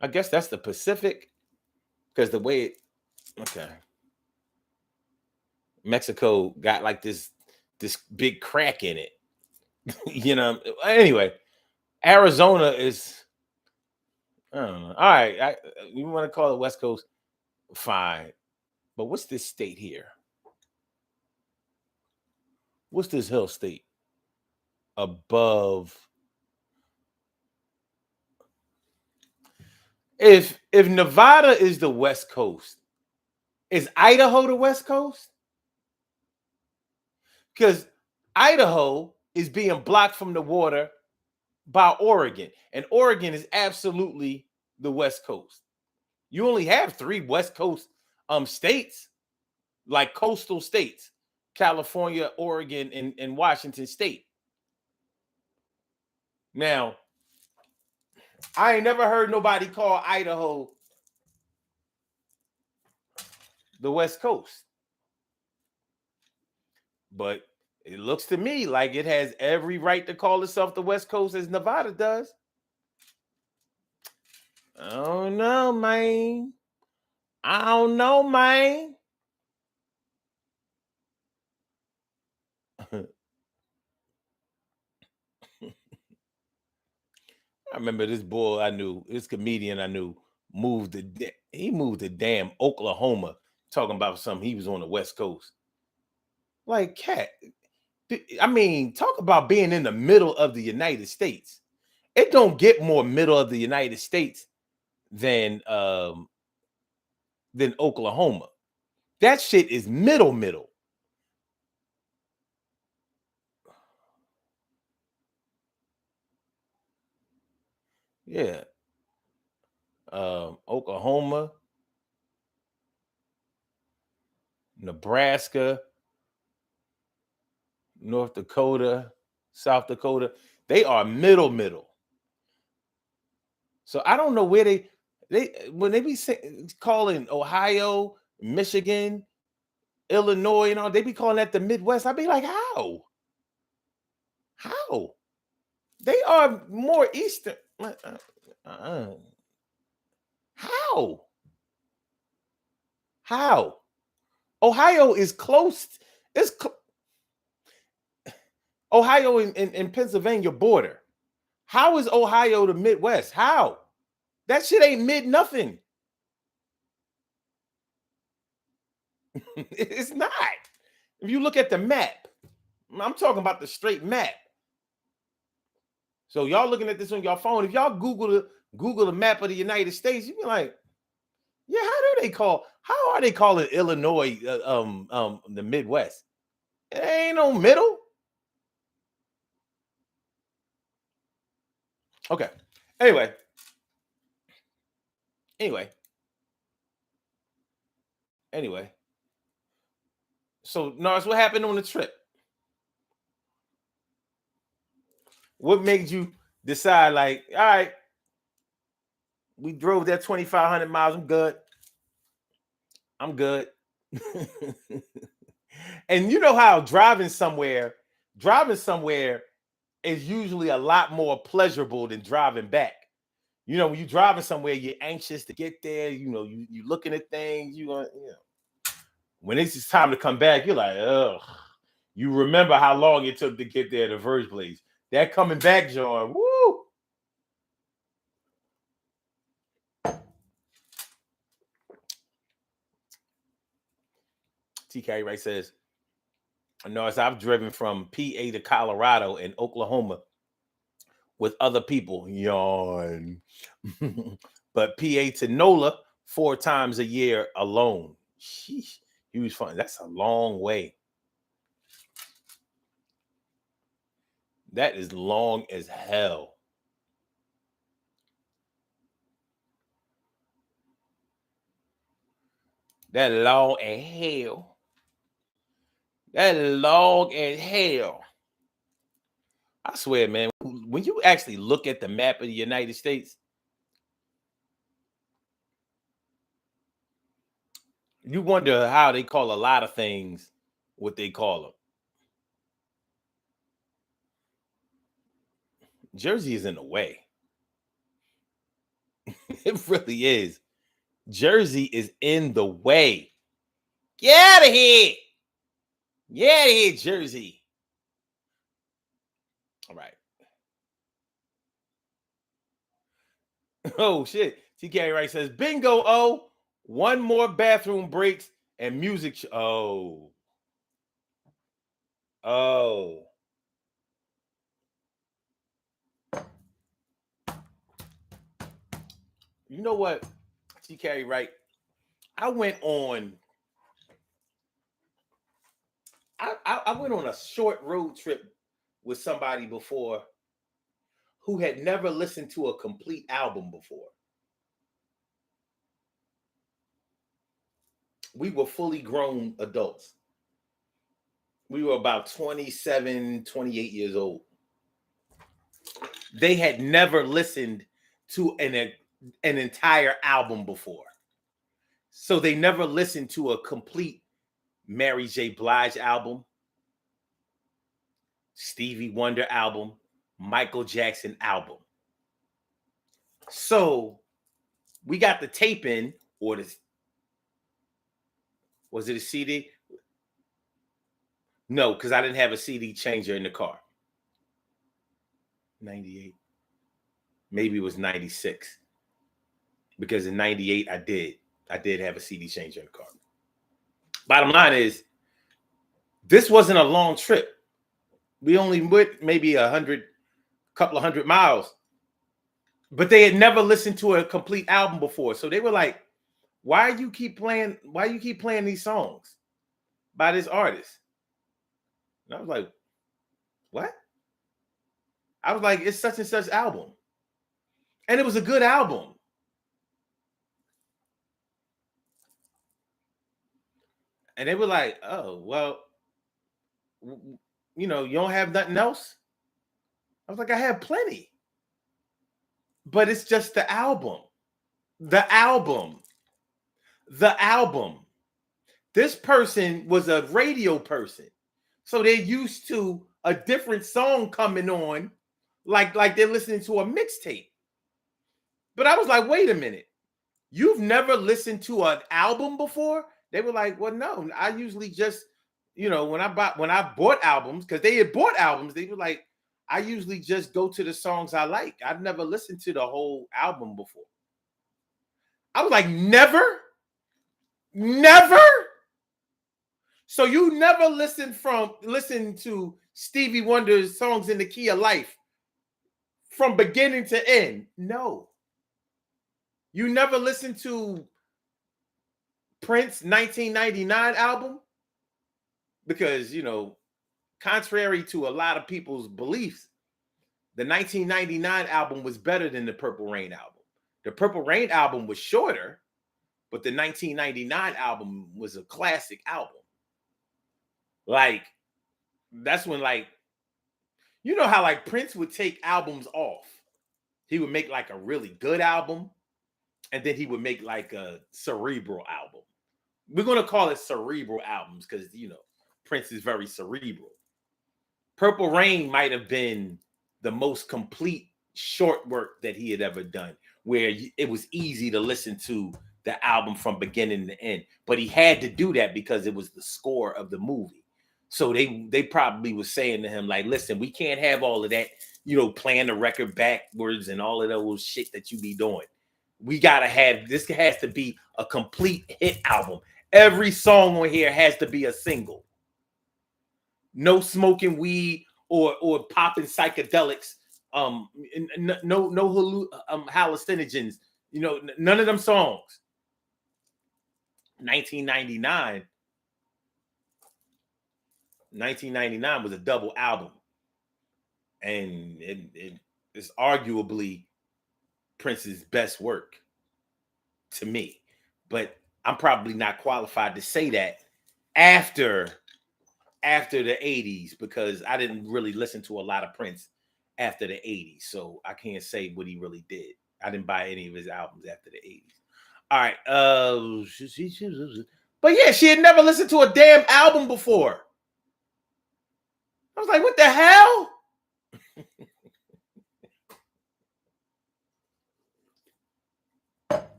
I guess that's the Pacific, because the way it. Okay. Mexico got like this big crack in it. Anyway, Arizona is. I don't know. All right, you want to call it West Coast? Fine, but what's this state here? What's this hill state above? If Nevada is the West Coast, is Idaho the West Coast? Because Idaho is being blocked from the water by Oregon, and Oregon is absolutely the West Coast. You only have 3 West Coast states, like coastal states: California, Oregon, and Washington State. Now, I ain't never heard nobody call Idaho the West Coast, but it looks to me like it has every right to call itself the West Coast as Nevada does. I don't know, man. I don't know, man. I remember this boy I knew, this comedian I knew, moved to damn Oklahoma, talking about something he was on the West Coast. Like, cat. I mean, talk about being in the middle of the United States. It don't get more middle of the United States than Oklahoma. That shit is middle. Yeah. Oklahoma, Nebraska, North Dakota, South Dakota, they are middle. So I don't know where they when they be calling Ohio, Michigan, Illinois, they be calling that the Midwest. I'd be like, how? How? They are more eastern. Uh, how? How? Ohio is close. It's Ohio and Pennsylvania border. How is Ohio the Midwest? How? That shit ain't mid nothing. It's not. If you look at the map, I'm talking about the straight map. So y'all looking at this on your phone. If y'all Google the map of the United States, you be like, yeah, how are they calling Illinois the Midwest? It ain't no middle. Okay. Anyway. Anyway. So Nars, what happened on the trip? What made you decide, like, all right, we drove that 2,500 miles. I'm good. And you know how driving somewhere is usually a lot more pleasurable than driving back. When you're driving somewhere, you're anxious to get there. You looking at things. When it's just time to come back, you're like, ugh. You remember how long it took to get there in the first place. That coming back, John. Woo! TK Wright says, no, as I've driven from PA to Colorado and Oklahoma with other people. Yawn. But PA to NOLA 4 times a year alone. Sheesh. Huge fun. That's a long way. That is long as hell. That long as hell. That long as hell. I swear, man, when you actually look at the map of the United States, you wonder how they call a lot of things what they call them. Jersey is in the way. It really is. Jersey is in the way. Get out of here. Get out of here, Jersey. All right. Oh, shit. TK Wright says, bingo, oh, one more bathroom breaks and music. Oh. Oh. You know what, TK Wright? I went on a short road trip with somebody before who had never listened to a complete album before. We were fully grown adults. We were about 27, 28 years old. They had never listened to an entire album before. So they never listened to a complete Mary J. Blige album, Stevie Wonder album, Michael Jackson album. So we got the tape in, or was it a CD? No, because I didn't have a CD changer in the car. 98. Maybe it was 96. Because in 98, I did have a CD changer in the car. Bottom line is, this wasn't a long trip. We only went maybe couple of hundred miles. But they had never listened to a complete album before. So they were like, why you keep playing these songs by this artist? And I was like, what? I was like, it's such and such album. And it was a good album. And they were like, oh, well, you don't have nothing else? I was like, I have plenty. But it's just the album. The album. The album. This person was a radio person. So they're used to a different song coming on, like they're listening to a mixtape. But I was like, wait a minute. You've never listened to an album before? They were like, well, no. I usually just, when I bought albums, because they had bought albums, they were like, I usually just go to the songs I like. I've never listened to the whole album before. I was like, never? Never? So you never listened to Stevie Wonder's Songs in the Key of Life from beginning to end? No. You never listened to Prince 1999 album? Because, contrary to a lot of people's beliefs, the 1999 album was better than the Purple Rain album. The Purple Rain album was shorter, but the 1999 album was a classic album. Like, that's when, how Prince would take albums off. He would make a really good album, and then he would make a cerebral album. We're going to call it cerebral albums because, Prince is very cerebral. Purple Rain might have been the most complete short work that he had ever done, where it was easy to listen to the album from beginning to end. But he had to do that because it was the score of the movie. So they probably was saying to him, like, listen, we can't have all of that, playing the record backwards and all of those shit that you be doing. We got to have, this has to be a complete hit album. Every song on here has to be a single. No smoking weed or popping psychedelics. No hallucinogens. None of them songs. 1999. 1999 was a double album, and it's arguably Prince's best work to me. But I'm probably not qualified to say that after the 80s, because I didn't really listen to a lot of Prince after the 80s. So I can't say what he really did. I didn't buy any of his albums after the 80s. All right. But yeah, she had never listened to a damn album before. I was like, what the hell?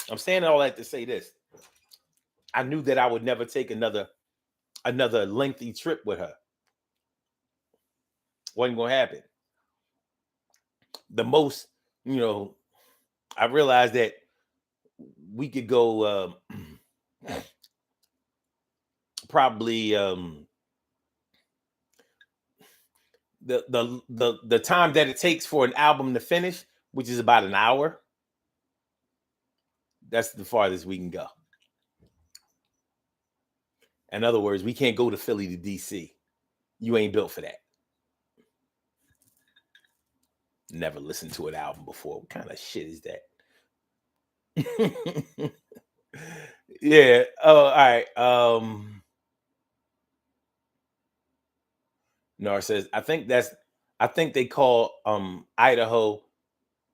I'm saying all that to say this. I knew that I would never take another lengthy trip with her. Wasn't gonna happen. The most, I realized that we could go probably the time that it takes for an album to finish, which is about an hour. That's the farthest we can go. In other words, we can't go to Philly to DC. You ain't built for that. Never listened to an album before. What kind of shit is that? Yeah. Oh, all right. Nar says, I think they call Idaho,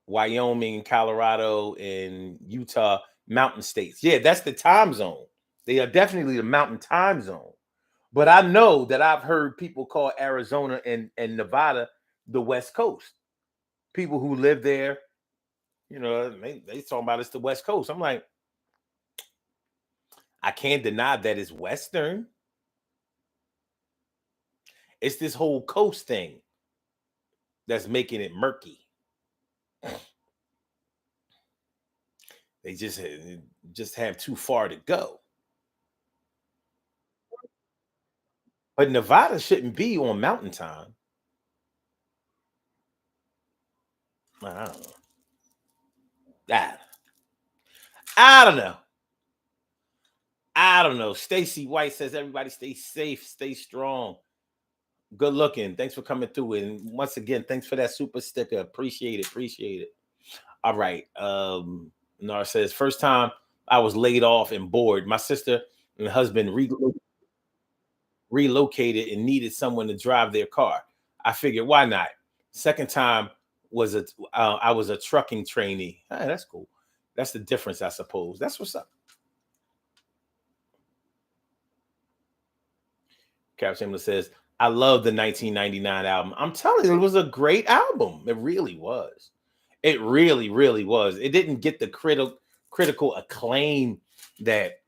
Wyoming, Colorado, and Utah mountain states. Yeah, that's the time zone. They are definitely the mountain time zone. But I know that I've heard people call Arizona and Nevada the West Coast. People who live there, they talking about it's the West Coast. I'm like, I can't deny that it's Western. It's this whole coast thing that's making it murky. They just have too far to go. But Nevada shouldn't be on mountain time. I don't know. I don't know. I don't know. Stacy White says everybody stay safe, stay strong. Good looking. Thanks for coming through. And once again, thanks for that super sticker. Appreciate it. All right. Nar says, first time I was laid off and bored. My sister and husband relocated and needed someone to drive their car. I figured, why not? Second time was I was a trucking trainee. Hey, that's cool. That's the difference, I suppose. That's what's up. Cap Chamberlain says, I love the 1999 album. I'm telling you, it was a great album. It really was. It really, really was. It didn't get the critical acclaim that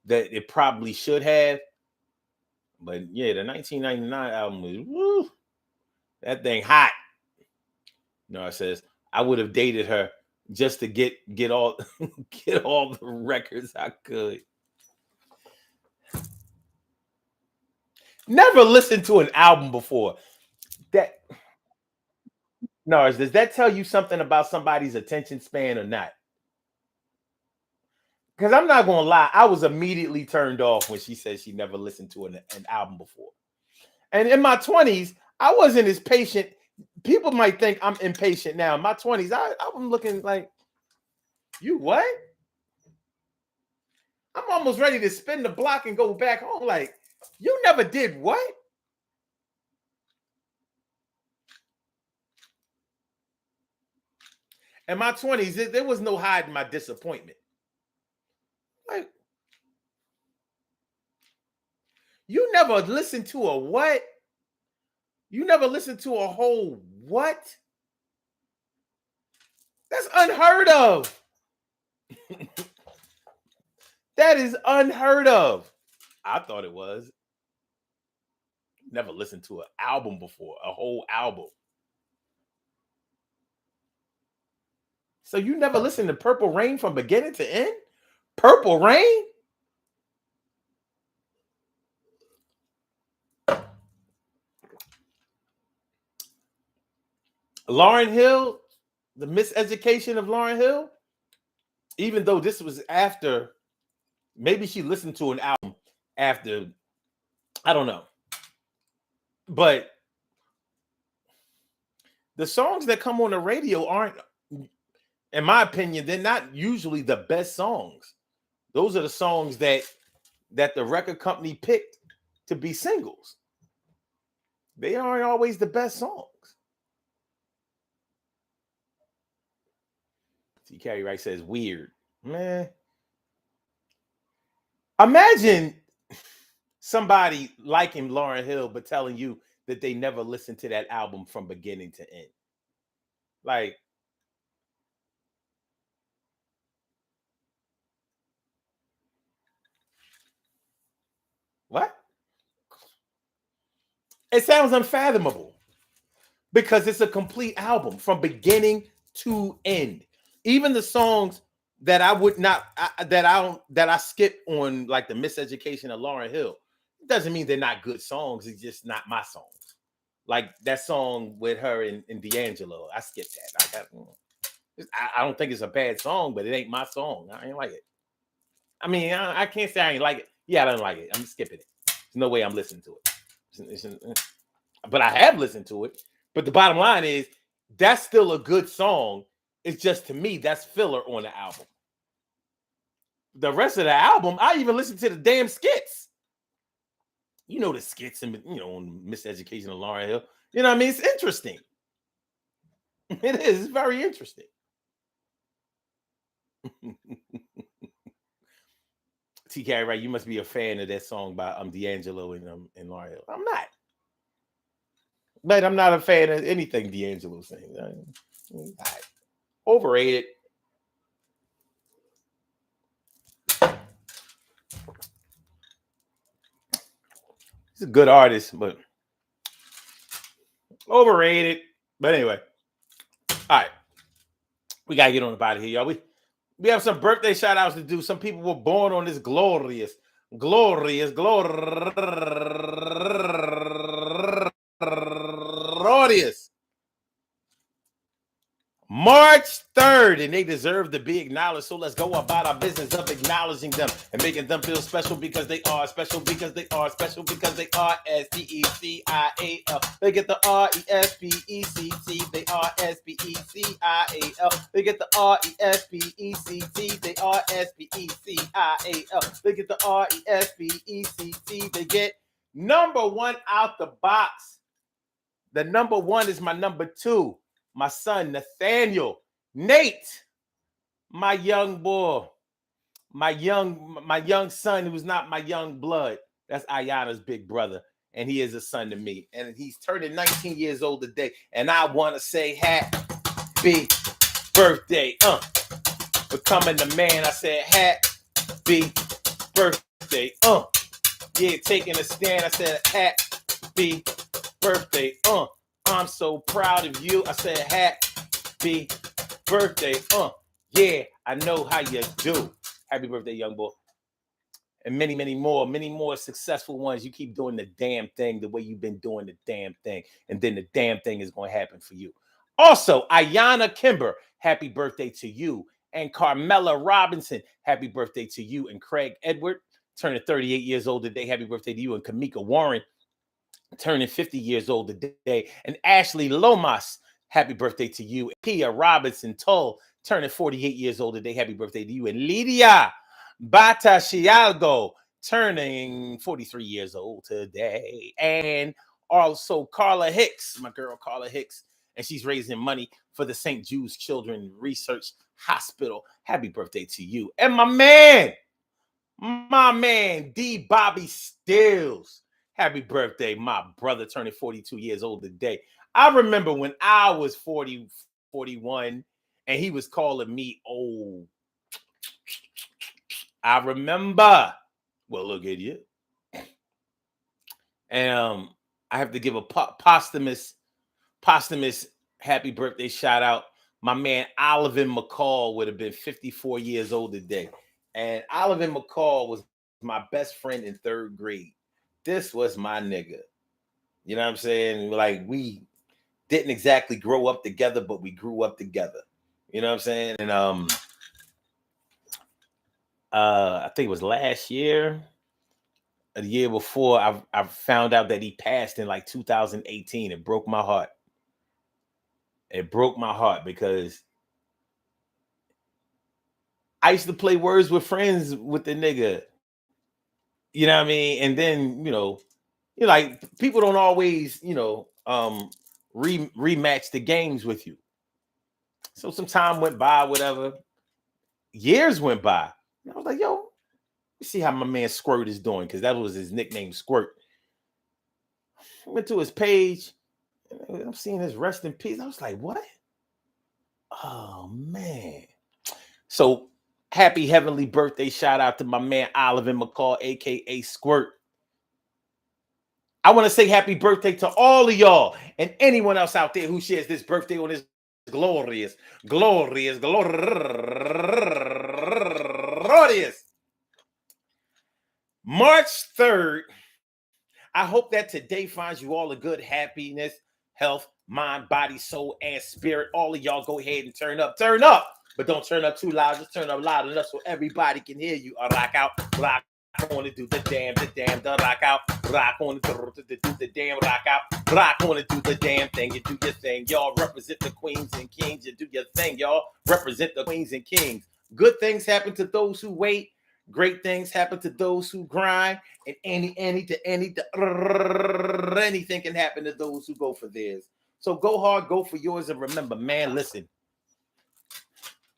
it probably should have. But yeah, the 1999 album was woo, that thing hot. It says, I would have dated her just to get all get all the records I could. Never listened to an album before. That does that tell you something about somebody's attention span or not? Because I'm not gonna lie, I was immediately turned off when she said she never listened to an album before. And in my 20s, I wasn't as patient. People might think I'm impatient now. In my 20s, I'm looking like, you what? I'm almost ready to spin the block and go back home. Like, you never did what? In my 20s, there was no hiding my disappointment. Like, you never listened to a what? You never listened to a whole what? That's unheard of. That is unheard of. I thought it was. Never listened to an album before, a whole album. So you never listened to Purple Rain from beginning to end? Purple Rain? Lauryn Hill, the miseducation of Lauryn Hill, even though this was after, maybe she listened to an album after, I don't know. But the songs that come on the radio aren't, in my opinion, they're not usually the best songs. Those are the songs that the record company picked to be singles. They aren't always the best songs. See, Carrie Wright says weird. Man. Imagine somebody liking Lauryn Hill but telling you that they never listened to that album from beginning to end. Like, what? It sounds unfathomable because it's a complete album from beginning to end. Even the songs that I would not that I skip on, like the Miseducation of Lauryn Hill, it doesn't mean they're not good songs. It's just not my songs. Like that song with her and D'Angelo, I skipped that. I don't think it's a bad song, but it ain't my song. I ain't like it. I mean, I can't say I ain't like it. Yeah, I don't like it. I'm skipping it. There's no way I'm listening to it. But I have listened to it. But the bottom line is, that's still a good song. It's just, to me, that's filler on the album. The rest of the album, I even listened to the damn skits. You know the skits and on Miseducation of Lauryn Hill. You know what I mean? It's interesting. It is. It's very interesting. TK, right? You must be a fan of that song by D'Angelo and Lauryn Hill. I'm not. But I'm not a fan of anything D'Angelo sings. Overrated. He's a good artist, but overrated. But anyway, all right, we gotta get on about it here, y'all. We have some birthday shout outs to do. Some people were born on this glorious March 3rd, and they deserve to be acknowledged. So let's go about our business of acknowledging them and making them feel special because they are special, because they are special, because they are SPECIAL. They get the RESPECT. They are SPECIAL. They get the RESPECT. They are SPECIAL. They get the RESPECT. They get number one out the box. The number one is my number two. My son, Nathaniel, Nate, my young boy, my young son, who's not my young blood. That's Ayana's big brother, and he is a son to me. And he's turning 19 years old today. And I want to say happy birthday. Becoming the man. I said happy birthday. Yeah, taking a stand. I said happy birthday. I'm so proud of you. I said happy birthday. Yeah, I know how you do. Happy birthday, young boy. And many, many more successful ones. You keep doing the damn thing the way you've been doing the damn thing. And then the damn thing is going to happen for you. Also, Ayana Kimber, happy birthday to you. And Carmela Robinson, happy birthday to you. And Craig Edward, turning 38 years old today. Happy birthday to you. And Kamika Warren, turning 50 years old today. And Ashley Lomas, happy birthday to you. Pia Robinson Toll, turning 48 years old today. Happy birthday to you. And Lydia Batashialgo, turning 43 years old today. And also Carla Hicks, my girl Carla Hicks, and she's raising money for the St. Jude's Children Research Hospital. Happy birthday to you. And my man, D. Bobby Stills. Happy birthday, my brother, turning 42 years old today. I remember when I was 40, 41, and he was calling me old. I remember. Well, look at you. And I have to give a posthumous happy birthday shout out. My man Oliver McCall would have been 54 years old today. And Oliver McCall was my best friend in third grade. This was my nigga. You know what I'm saying? Like we didn't exactly grow up together, but we grew up together. You know what I'm saying? And I think it was last year, the year before, I found out that he passed in like 2018. It broke my heart. It broke my heart because I used to play words with friends with the nigga. You know what I mean? And then, like people don't always, rematch the games with you. So some time went by, whatever. Years went by. And I was like, yo, let me see how my man Squirt is doing, because that was his nickname, Squirt. I went to his page. And I'm seeing his rest in peace. I was like, what? Oh man. So happy heavenly birthday. Shout out to my man Oliver McCall, aka Squirt. I want to say happy birthday to all of y'all and anyone else out there who shares this birthday on this glorious, glorious, glorious March 3rd. I hope that today finds you all a good happiness, health, mind, body, soul, and spirit. All of y'all go ahead and turn up, but don't turn up too loud. Just turn up loud enough so everybody can hear you. Rock out, rock on it, do the damn, the rock out, rock on it, do the damn, rock out, rock on it, do the damn thing. You do your thing, y'all. Represent the queens and kings. You do your thing, y'all. Represent the queens and kings. Good things happen to those who wait. Great things happen to those who grind, and anything can happen to those who go for theirs. So go hard, go for yours, and remember, man, listen.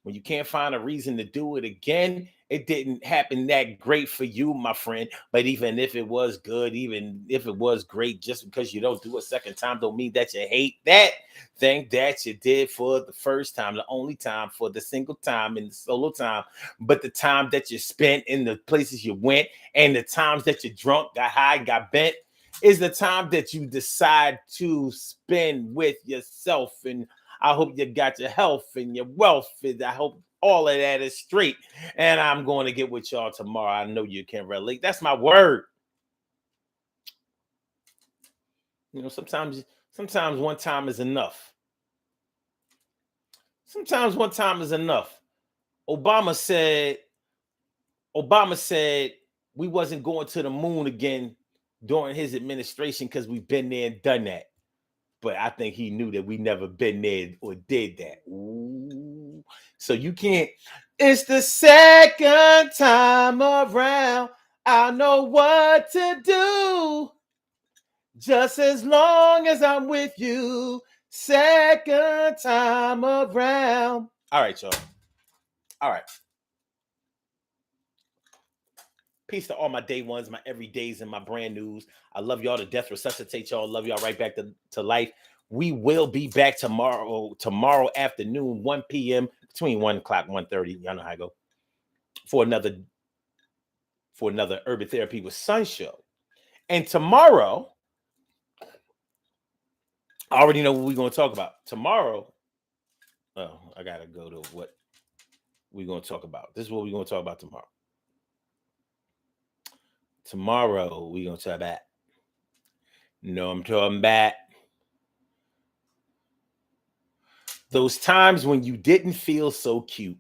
When you can't find a reason to do it again, it didn't happen that great for you, my friend. But even if it was good, even if it was great, just because you don't do a second time don't mean that you hate that thing that you did for the first time, the only time, for the single time and the solo time. But the time that you spent in the places you went and the times that you drunk, got high, got bent is the time that you decide to spend with yourself. And I hope you got your health and your wealth. I hope all of that is straight. And I'm going to get with y'all tomorrow. I know you can relate. That's my word. Sometimes one time is enough. Sometimes one time is enough. Obama said we wasn't going to the moon again during his administration because we've been there and done that. But I think he knew that we never been there or did that. Ooh. So you can't. It's the second time around. I know what to do. Just as long as I'm with you. Second time around. All right, y'all. All right. Peace to all my day ones, my everydays, and my brand news. I love y'all to death. Resuscitate y'all. Love y'all right back to life. We will be back tomorrow afternoon, 1 p.m. between 1 o'clock, 1:30. Y'all know how I go. For another Urban Therapy with Sun show. And tomorrow, I already know what we're going to talk about. Tomorrow, I got to go to what we're going to talk about. This is what we're going to talk about tomorrow. Tomorrow, we're going to talk about. No, I'm talking about those times when you didn't feel so cute.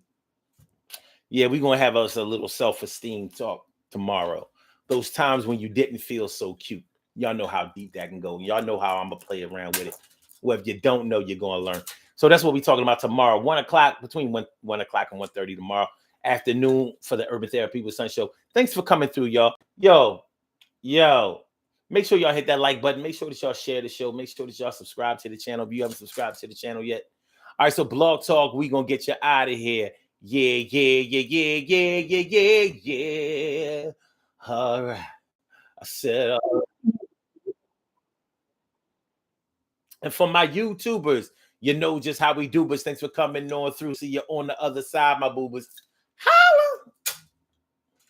Yeah, we're going to have us a little self-esteem talk tomorrow. Those times when you didn't feel so cute. Y'all know how deep that can go. Y'all know how I'm going to play around with it. Well, if you don't know, you're going to learn. So that's what we're talking about tomorrow. 1 o'clock, between 1 o'clock and 1:30 tomorrow afternoon for the Urban Therapy with Sun show. Thanks for coming through, y'all. Yo. Make sure y'all hit that like button. Make sure that y'all share the show. Make sure that y'all subscribe to the channel if you haven't subscribed to the channel yet. All right, so Blog Talk, we going to get you out of here. Yeah. All right. I said, and for my YouTubers, you know just how we do, but thanks for coming on through. See you on the other side, my boobers.